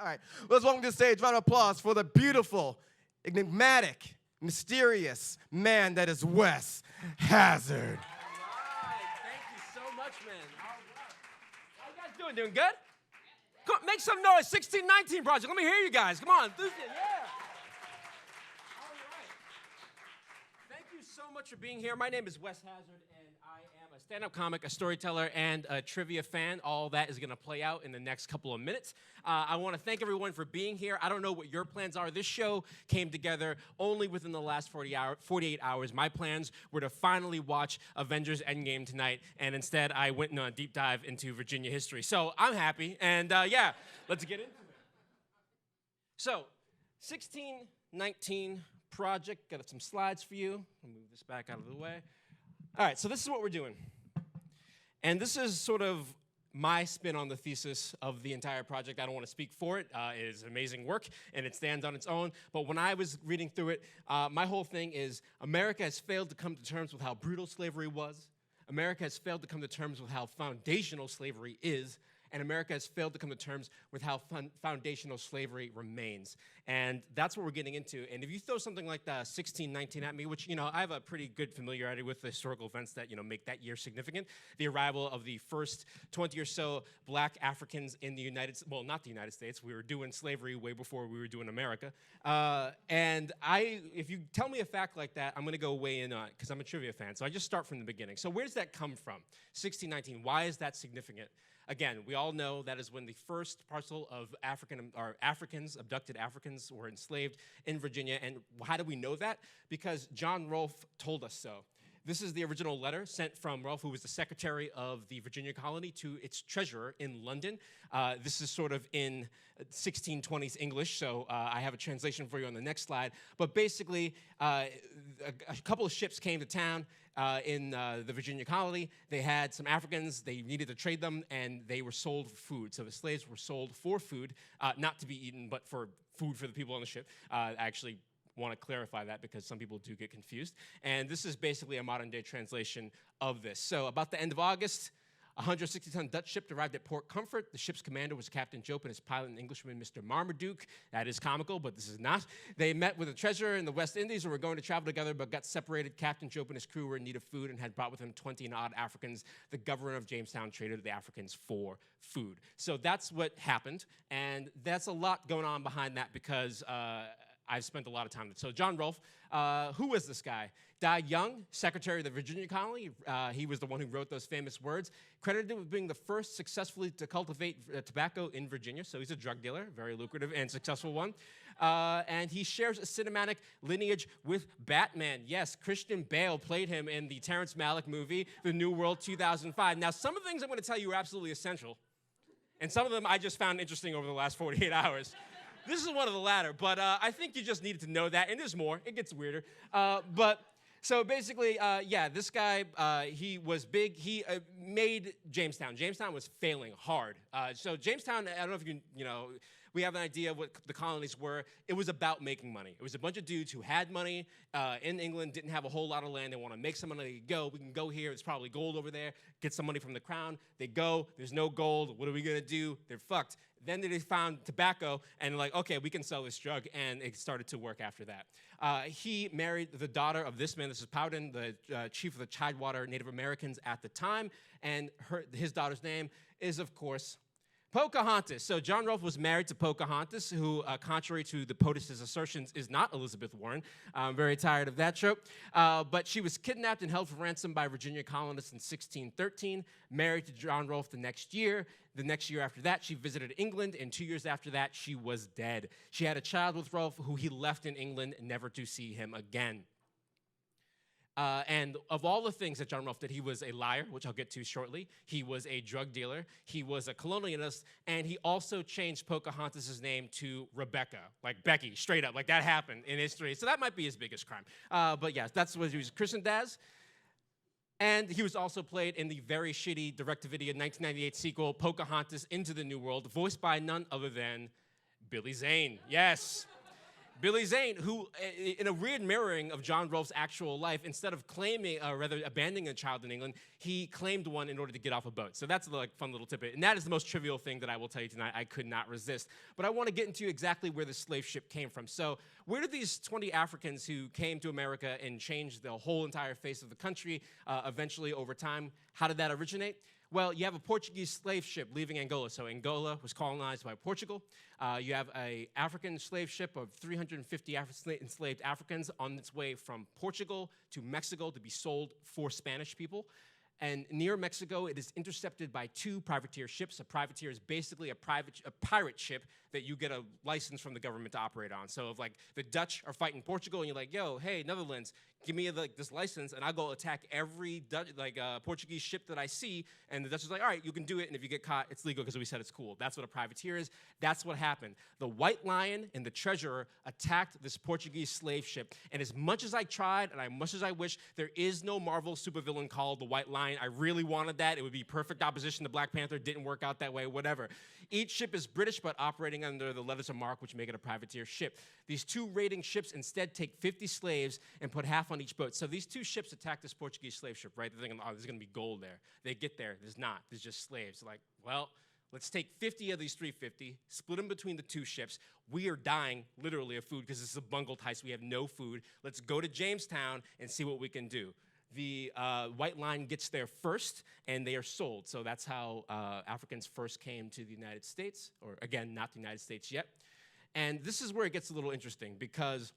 All right. Let's welcome to the stage. Round of applause for the beautiful, enigmatic, mysterious man that is Wes Hazard. All right. Thank you so much, man. All right. How you guys doing? Doing good? Come on, make some noise. 1619 Project. Let me hear you guys. Come on. Yeah. All right. Thank you so much for being here. My name is Wes Hazard, and I am a stand-up comic, a storyteller, and a trivia fan. All that is going to play out in the next couple of minutes. I want to thank everyone for being here. I don't know what your plans are. This show came together only within the last 48 hours. My plans were to finally watch Avengers Endgame tonight, and instead I went on a deep dive into Virginia history. So I'm happy, and yeah, let's get into it. So, 1619 Project. Got some slides for you. I'll move this back out of the way. All right, so this is what we're doing. And this is sort of my spin on the thesis of the entire project. I don't want to speak for it. It is amazing work, and it stands on its own. But when I was reading through it, my whole thing is America has failed to come to terms with how brutal slavery was. America has failed to come to terms with how foundational slavery is. And America has failed to come to terms with how foundational slavery remains. And that's what we're getting into. And if you throw something like the 1619 at me, which, I have a pretty good familiarity with the historical events that, make that year significant, the arrival of the first 20 or so black Africans in the not the United States. We were doing slavery way before we were doing America. And if you tell me a fact like that, I'm going to go way in on it because I'm a trivia fan. So I just start from the beginning. So where does that come from? 1619, why is that significant? Again, we all know that is when the first parcel of abducted Africans, were enslaved in Virginia. And how do we know that? Because John Rolfe told us so. This is the original letter sent from Rolfe, who was the secretary of the Virginia colony, to its treasurer in London. This is sort of in 1620s English, so I have a translation for you on the next slide. But basically, a couple of ships came to town in the Virginia colony. They had some Africans. They needed to trade them, and they were sold for food. So the slaves were sold for food, not to be eaten, but for food for the people on the ship. I actually want to clarify that because some people do get confused. And this is basically a modern-day translation of this. So about the end of August, a 160-ton Dutch ship arrived at Port Comfort. The ship's commander was Captain Jope and his pilot, an Englishman, Mr. Marmaduke. That is comical, but this is not. They met with a treasurer in the West Indies and were going to travel together, but got separated. Captain Jope and his crew were in need of food and had brought with him 20-odd Africans. The governor of Jamestown traded the Africans for food. So that's what happened, and that's a lot going on behind that because I've spent a lot of time with it. So John Rolfe, who was this guy? Died young, secretary of the Virginia colony. He was the one who wrote those famous words, credited with being the first successfully to cultivate tobacco in Virginia. So he's a drug dealer, very lucrative and successful one. And he shares a cinematic lineage with Batman. Yes, Christian Bale played him in the Terrence Malick movie, The New World 2005. Now, some of the things I'm going to tell you are absolutely essential. And some of them I just found interesting over the last 48 hours. This is one of the latter, but I think you just needed to know that, and there's more. It gets weirder. So basically, this guy, he was big. He made Jamestown. Jamestown was failing hard. So Jamestown, I don't know if you can, we have an idea of what the colonies were. It was about making money. It was a bunch of dudes who had money in England, didn't have a whole lot of land. They want to make some money. We can go here. There's probably gold over there. Get some money from the crown. They go. There's no gold. What are we going to do? They're fucked. Then they found tobacco and like, okay, we can sell this drug, and it started to work after that. He married the daughter of this man. This is Powden, the chief of the Tidewater Native Americans at the time, and his daughter's name is, of course, Pocahontas. So John Rolfe was married to Pocahontas, who, contrary to the POTUS's assertions, is not Elizabeth Warren. I'm very tired of that trope. But she was kidnapped and held for ransom by Virginia colonists in 1613, married to John Rolfe the next year. The next year after that, she visited England, and 2 years after that, she was dead. She had a child with Rolfe, who he left in England, never to see him again. And of all the things that John Rolfe did, he was a liar, which I'll get to shortly. He was a drug dealer. He was a colonialist. And he also changed Pocahontas' name to Rebecca, like Becky, straight up. Like that happened in history. So that might be his biggest crime. But yes, that's what he was christened as. And he was also played in the very shitty direct-to-video 1998 sequel, Pocahontas Into the New World, voiced by none other than Billy Zane. Yes. Billy Zane, who, in a weird mirroring of John Rolfe's actual life, instead of claiming, rather abandoning a child in England, he claimed one in order to get off a boat. So that's a fun little tidbit. And that is the most trivial thing that I will tell you tonight. I could not resist. But I want to get into exactly where the slave ship came from. So where did these 20 Africans who came to America and changed the whole entire face of the country eventually over time, how did that originate? Well, you have a Portuguese slave ship leaving Angola. So Angola was colonized by Portugal. You have an African slave ship of 350 enslaved Africans on its way from Portugal to Mexico to be sold for Spanish people. And near Mexico, it is intercepted by 2 privateer ships. A privateer is basically a pirate ship that you get a license from the government to operate on. So if the Dutch are fighting Portugal and you're like, yo, hey, Netherlands, give me this license and I'll go attack every Portuguese ship that I see. And the Dutch is like, all right, you can do it. And if you get caught, it's legal because we said it's cool. That's what a privateer is. That's what happened. The White Lion and the Treasurer attacked this Portuguese slave ship. And as much as I tried and as much as I wish, there is no Marvel supervillain called the White Lion. I really wanted that. It would be perfect opposition to Black Panther. Didn't work out that way, whatever. Each ship is British, but operating under the letters of marque, which make it a privateer ship. These 2 raiding ships instead take 50 slaves and put half on each boat. So these 2 ships attack this Portuguese slave ship, right? They're thinking, oh, there's going to be gold there. They get there. There's not. There's just slaves. Like, well, let's take 50 of these 350, split them between the 2 ships. We are dying, literally, of food because this is a bungled heist. We have no food. Let's go to Jamestown and see what we can do. The White Line gets there first, and they are sold. So that's how Africans first came to the United States, or again, not the United States yet. And this is where it gets a little interesting because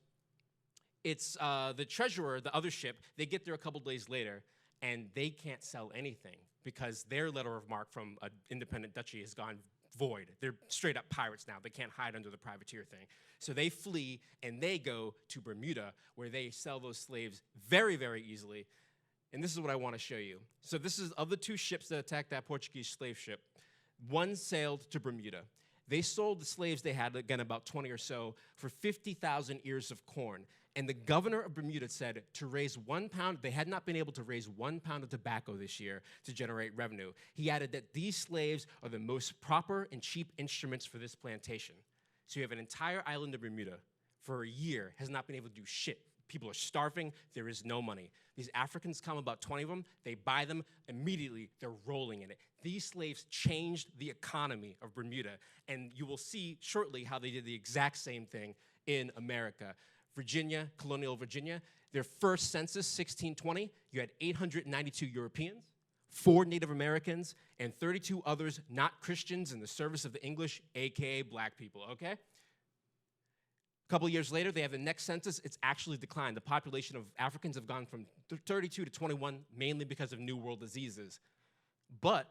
it's the treasurer, the other ship, they get there a couple days later, and they can't sell anything because their letter of marque from an independent duchy has gone void. They're straight up pirates now. They can't hide under the privateer thing. So they flee, and they go to Bermuda, where they sell those slaves very, very easily. And this is what I want to show you. So this is, of the 2 ships that attacked that Portuguese slave ship, one sailed to Bermuda. They sold the slaves they had, again, about 20 or so, for 50,000 ears of corn. And the governor of Bermuda said to raise 1 pound, they had not been able to raise 1 pound of tobacco this year to generate revenue. He added that these slaves are the most proper and cheap instruments for this plantation. So you have an entire island of Bermuda for a year has not been able to do shit. People are starving. There is no money. These Africans come, about 20 of them. They buy them. Immediately, they're rolling in it. These slaves changed the economy of Bermuda. And you will see shortly how they did the exact same thing in America. Virginia, colonial Virginia, their first census, 1620, you had 892 Europeans, 4 Native Americans, and 32 others not Christians in the service of the English, a.k.a. Black people, okay? A couple years later, they have the next census. It's actually declined. The population of Africans have gone from 32 to 21, mainly because of New World diseases. But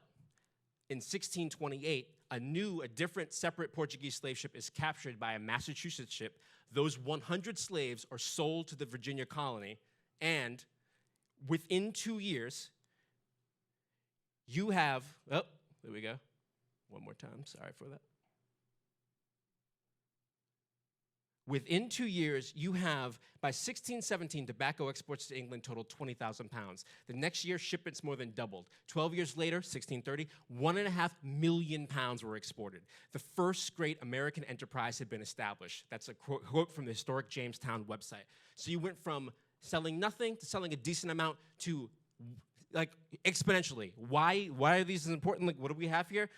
in 1628, a different, separate Portuguese slave ship is captured by a Massachusetts ship. Those 100 slaves are sold to the Virginia colony, and within 2 years, you have, oh, there we go. One more time, sorry for that. Within 2 years, you have, by 1617, tobacco exports to England totaled 20,000 pounds. The next year, shipments more than doubled. 12 years later, 1630, 1.5 million pounds were exported. The first great American enterprise had been established. That's a quote from the historic Jamestown website. So you went from selling nothing to selling a decent amount to, like, exponentially. Why are these important? Like, what do we have here?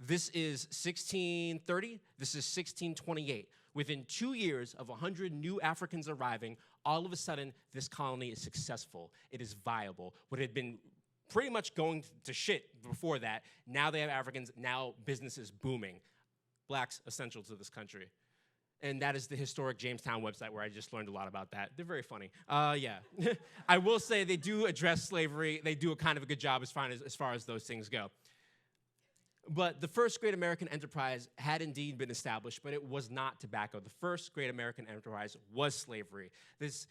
This is 1630. This is 1628. Within 2 years of 100 new Africans arriving, all of a sudden, this colony is successful. It is viable. What had been pretty much going to shit before that, now they have Africans, now business is booming. Blacks essential to this country. And that is the historic Jamestown website where I just learned a lot about that. They're very funny. Yeah. I will say they do address slavery. They do a kind of a good job as far as those things go. But the first great American enterprise had indeed been established, but it was not tobacco. The first great American enterprise was slavery. This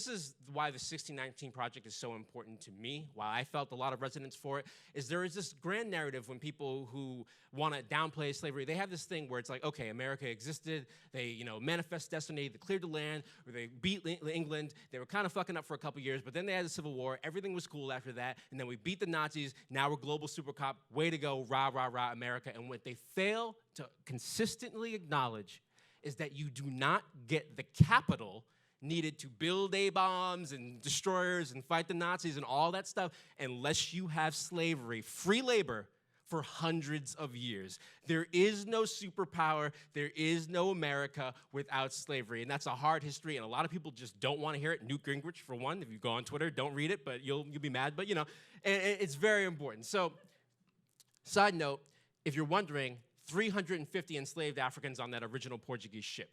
is why the 1619 Project is so important to me, why I felt a lot of resonance for it, is there is this grand narrative when people who want to downplay slavery, they have this thing where it's like, okay, America existed, they manifest destiny, they cleared the land, or they beat England, they were kind of fucking up for a couple years, but then they had the Civil War, everything was cool after that, and then we beat the Nazis, now we're global supercop, way to go, rah, rah, rah, America. And what they fail to consistently acknowledge is that you do not get the capital needed to build A-bombs and destroyers and fight the Nazis and all that stuff unless you have slavery, free labor, for hundreds of years. There is no superpower, there is no America without slavery, and that's a hard history, and a lot of people just don't want to hear it. Newt Gingrich, for one, if you go on Twitter, don't read it, but you'll be mad, but it's very important. So, side note, if you're wondering, 350 enslaved Africans on that original Portuguese ship.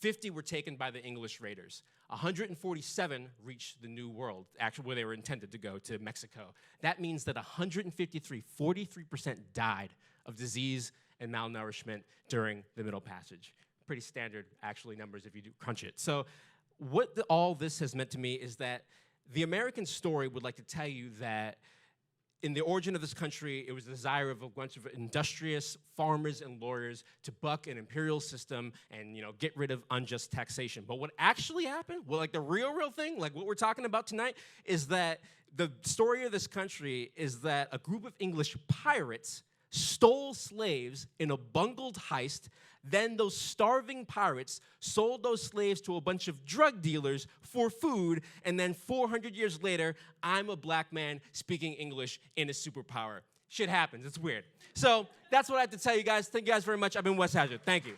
50 were taken by the English raiders. 147 reached the New World, actually where they were intended to go, to Mexico. That means that 153, 43% died of disease and malnourishment during the Middle Passage. Pretty standard, actually, numbers if you do crunch it. So what all this has meant to me is that the American story would like to tell you that in the origin of this country, it was the desire of a bunch of industrious farmers and lawyers to buck an imperial system and, get rid of unjust taxation. But what actually happened, well, like the real thing, like what we're talking about tonight, is that the story of this country is that a group of English pirates stole slaves in a bungled heist. Then those starving pirates sold those slaves to a bunch of drug dealers for food, and then 400 years later, I'm a black man speaking English in a superpower. Shit happens. It's weird. So that's what I have to tell you guys. Thank you guys very much. I've been Wes Hazard. Thank you.